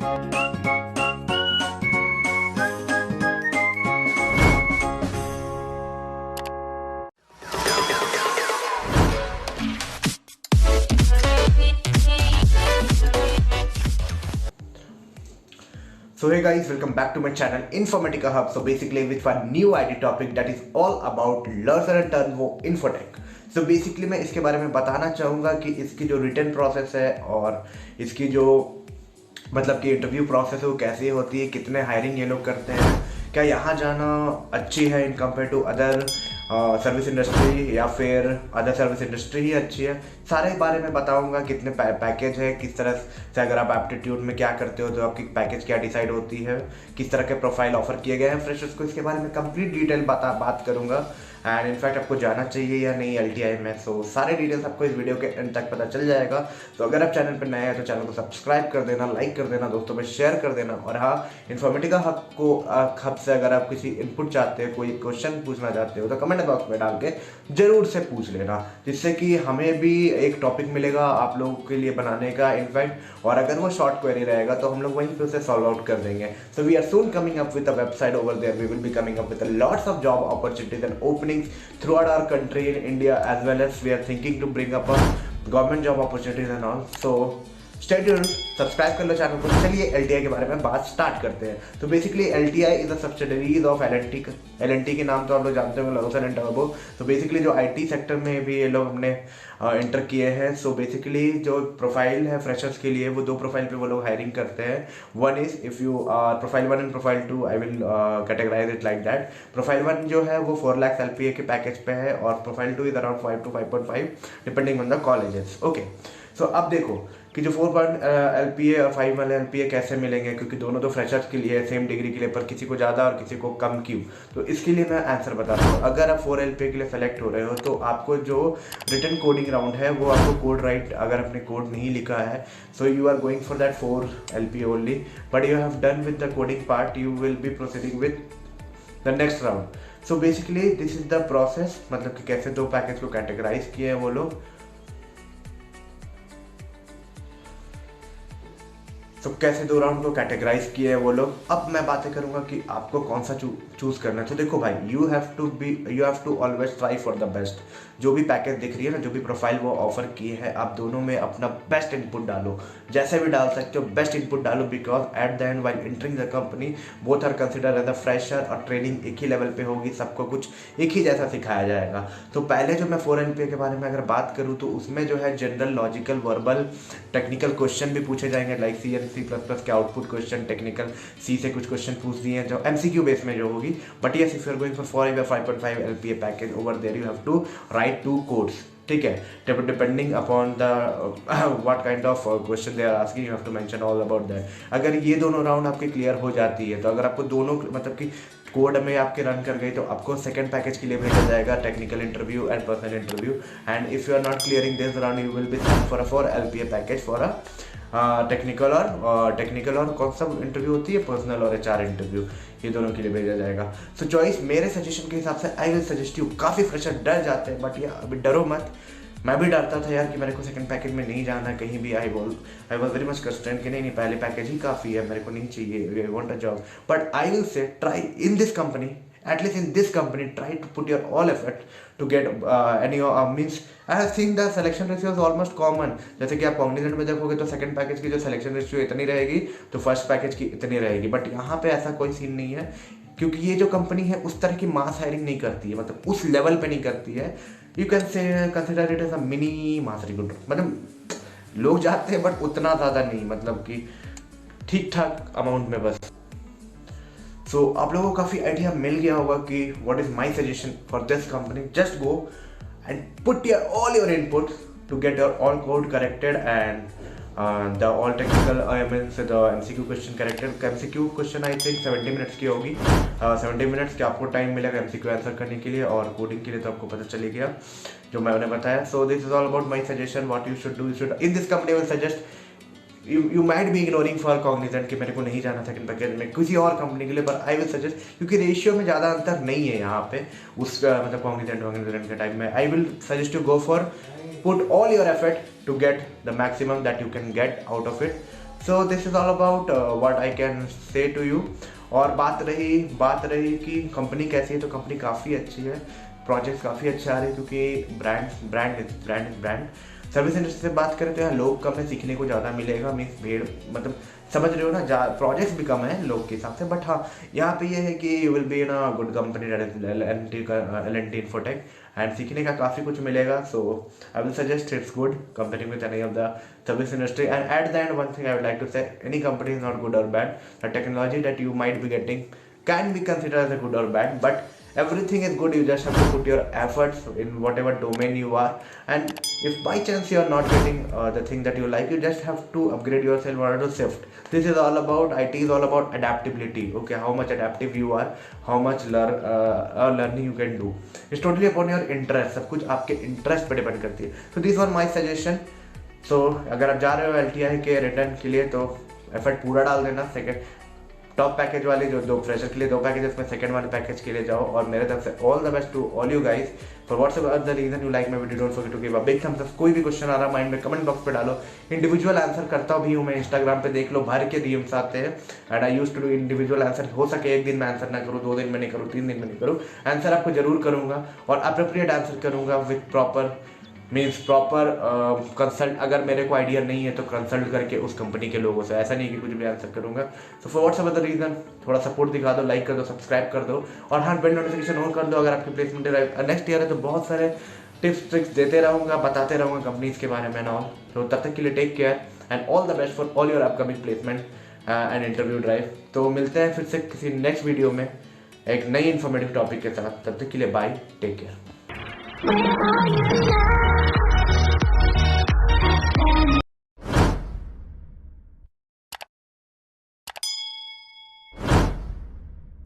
So hey guys, welcome back to my channel Informatica Hub. So basically with one new ID topic that is all about Lurser and Turbo Infotech. So basically मैं इसके बारे में बताना चाहूँगा कि इसकी जो रिटर्न प्रोसेस है और इसकी जो मतलब कि इंटरव्यू प्रोसेस है वो कैसी होती है, कितने हायरिंग ये लोग करते हैं, क्या यहाँ जाना अच्छी है in compare to other service industry या फिर अदर सर्विस इंडस्ट्री ही अच्छी है, सारे बारे में बताऊंगा। कितने पैकेज है, किस तरह से अगर आप एप्टीट्यूड में क्या करते हो तो आपकी पैकेज क्या डिसाइड होती है, किस तरह के प्रोफाइल ऑफर किए गए हैं फ्रेशर्स को, इसके बारे में कंप्लीट डिटेल बात करूंगा। एंड इनफैक्ट आपको जाना चाहिए या नहीं LTI में, सो सारे डिटेल्स आपको इस वीडियो के एंड तक पता चल जाएगा। तो अगर आप चैनल पर नए हैं तो चैनल को सब्सक्राइब कर देना, लाइक कर देना, दोस्तों में शेयर कर देना। और हाँ, इन्फॉर्मेटिका हब से अगर आप किसी इनपुट चाहते हो, कोई क्वेश्चन पूछना चाहते हो तो कमेंट बॉक्स में डाल के जरूर से पूछ लेना, जिससे कि हमें भी एक टॉपिक मिलेगा आप लोगों के लिए बनाने का इनफैक्ट। और अगर वो शॉर्ट क्वेरी रहेगा तो हम लोग वहीं पे उसे सॉल्व आउट कर देंगे। So we are soon coming up with a website over there, we will be coming up with lots of job opportunities and opening throughout our country in India, as well as we are thinking to bring up a government job opportunities and all. So stay tuned, subscribe कर लो channel को। चलिए LTI के बारे में बात start करते हैं। तो basically LTI is a subsidiaries of L&T के नाम तो आप लोग जानते होंगे, लर्सर एंड टर्बो। तो बेसिकली जो IT सेक्टर में भी ये लोग हमने एंटर किए हैं। सो बेसिकली जो प्रोफाइल है फ्रेशर्स के लिए, वो दो प्रोफाइल पे वो लोग हायरिंग करते हैं। One is if you profile 1 and profile 2, I will categorize it like that. Profile 1 जो है वो 4 लाख LPA के पैकेज पे है और profile 2 is around 5 to 5.5 depending on the colleges. Okay, so अब देखो कि जो 4 LPA और 5 वाले LPA कैसे मिलेंगे, क्योंकि दोनों तो फ्रेशर्स के लिए सेम डिग्री के लिए, पर किसी को ज़्यादा और किसी को कम क्यों। तो इसके लिए मैं आंसर बताता हूँ। अगर आप 4 LPA के लिए सेलेक्ट हो रहे हो तो आपको जो रिटन कोडिंग राउंड है वो आपको कोड राइट, अगर आपने कोड नहीं लिखा है, so you are going for that 4 LPA only, but you have done with the coding part, you will be proceeding with the next round. So basically this is the process, मतलब कि कैसे दो package को categorise किए हैं वो लोग। तो कैसे दो राउंड को कैटेगराइज किए हैं वो लोग। अब मैं बातें करूंगा कि आपको कौन सा चूज करना है। तो देखो भाई, you have to always try for the best. जो भी पैकेज दिख रही है ना, जो भी प्रोफाइल वो ऑफर किए हैं, आप दोनों में अपना बेस्ट इनपुट डालो, जैसे भी डाल सकते हो बेस्ट इनपुट डालो, because at the end while entering the company both are consider as a fresher, और ट्रेनिंग एक ही लेवल पे होगी, सबको कुछ एक ही जैसा सिखाया जाएगा। तो पहले जो मैं 4 LPA के बारे में अगर बात करूँ तो उसमें जो है general, logical, verbal, technical question भी पूछे जाएंगे, लाइक C++ के आउटपुट क्वेश्चन, टेक्निकल C से कुछ क्वेश्चन पूछ दिए हैं जो MCQ बेस में जो होगी। But yes, if you are going for 4 या 5.5 LPA package, over there you have to write 2 codes, ठीक है, depending upon the what kind of question they are asking, you have to mention all about that. अगर ये दोनों round आपके clear हो जाती है तो अगर आपको दोनों मतलब कि कोड में आपके रन कर गई तो आपको सेकंड पैकेज के लिए भेजा जाएगा, technical interview and personal interview. And if you are not clearing this round, you will be sent for a 4 LPA package for a technical और कौन सा इंटरव्यू होती है, पर्सनल और HR इंटरव्यू, ये दोनों के लिए भेजा जाएगा। सो चॉइस मेरे सजेशन के हिसाब से आई विल सजेस्ट यू, काफ़ी फ्रेशर डर जाते हैं बट यार अभी डरो मत। मैं भी डरता था यार कि मेरे को सेकंड पैकेज में नहीं जाना कहीं भी। I was very much constraint कि नहीं पहले पैकेज ही काफ़ी है, मेरे को नहीं चाहिए, I want a job. But I will say try in this company, at least in this company, try to put your all effort to get means I have seen the selection ratio is almost common। जैसे कि आप Cognizant में देखोगे तो second package की जो selection ratio इतनी रहेगी तो फर्स्ट पैकेज की इतनी रहेगी, बट यहाँ पे ऐसा कोई सीन नहीं है, क्योंकि ये जो कंपनी है उस तरह की मास हायरिंग नहीं करती है, मतलब उस लेवल पे नहीं करती है। You can say consider it as a mini mass recruiter, मतलब लोग जाते हैं बट उतना ज़्यादा नहीं, मतलब कि ठीक ठाक अमाउंट में बस। सो आप लोगों को काफ़ी आइडिया मिल गया होगा कि what is my suggestion for this company. Just go and put your all your input to get your all code corrected and the all technical means the MCQ question corrected. MCQ question I think 70 minutes की होगी, 70 minutes के आपको time मिलेगा MCQ answer करने के लिए, और coding के लिए तो आपको पता चले गया जो मैंने बताया। So this is all about my suggestion, what you should do. In this company will suggest you might be ignoring for cognizant कि मेरे को नहीं जाना सेकंड पैकेज में किसी और कंपनी के लिए, पर आई विल सजेस्ट, क्योंकि रेशियो में ज़्यादा अंतर नहीं है यहाँ पे उस मतलब कॉग्निजेंट के टाइम में। आई will suggest you go for put all your effort to get the maximum that you can get out of it. So this is all about what I can say to you. और बात रही कि company कैसी है, तो company काफ़ी अच्छी है, प्रोजेक्ट्स काफ़ी अच्छे आ रहे हैं, क्योंकि ब्रांड सर्विस इंडस्ट्री से बात करें तो यहाँ लोग कम है, सीखने को ज़्यादा मिलेगा, मीन्स भीड़, मतलब समझ रहे हो ना, प्रोजेक्ट्स भी कम है लोग के हिसाब से। बट हाँ, यहाँ पे ये है कि you will be in a good company, L&T Infotech, and सीखने का काफ़ी कुछ मिलेगा। So I will suggest it's good comparing with any of the service industry. And at the end, one thing I would like to say, any company is not good or bad. The technology that you might be getting can be considered as a good or bad, but everything is good. You just have to put your efforts in whatever domain you are, and if by chance you are not getting the thing that you like, you just have to upgrade yourself in order to shift. This is all about, IT is all about adaptability. Okay, how much adaptive you are, how much learning you can do. It's totally upon your interest. सब कुछ आपके interest पे depend करती है. So these were my suggestion. सो अगर आप जा रहे हो LTI के रिटर्न के लिए, तो एफर्ट पूरा डाल देना। सेकंड टॉप पैकेज वाले जो दो फ्रेशर के लिए 2 पैकेजेस में, सेकंड वाले पैकेज के लिए जाओ। और मेरे तरफ से all the best to all you guys for whatsoever the reason you like my video. Don't forget to give a big thumbs up. कोई भी क्वेश्चन आ रहा माइंड में, कमेंट बॉक्स पे डालो, इंडिविजुअल आंसर करता भी हूँ मैं, इंस्टाग्राम पे देख लो, भर के DMs आते हैं, and I used to do individual answer. हो सके एक दिन में आंसर ना करूँ, 2 दिन में नहीं करूँ, 3 दिन में नहीं करूँ, आंसर आपको जरूर करूँगा, और अप्रोप्रिएट आंसर करूँगा विथ प्रॉपर कंसल्ट। अगर मेरे को आइडिया नहीं है तो कंसल्ट करके उस कंपनी के लोगों से, ऐसा नहीं कि कुछ भी आंसर करूंगा। तो फॉर व्हाट्सएवर द रीजन, थोड़ा सपोर्ट दिखा दो, लाइक कर दो, सब्सक्राइब कर दो, और हाँ बेल नोटिफिकेशन ऑन कर दो अगर आपकी प्लेसमेंट नेक्स्ट ईयर है। तो बहुत सारे टिप्स ट्रिक्स देते रहूँगा, बताते रहूँगा कंपनीज के बारे में ना ऑल। तो तब तक के लिए take care and all the best for all your upcoming placement and interview drive. तो मिलते हैं फिर से किसी नेक्स्ट वीडियो में एक नई इन्फॉर्मेटिव टॉपिक के साथ। तब तक के लिए बाय, टेक केयर।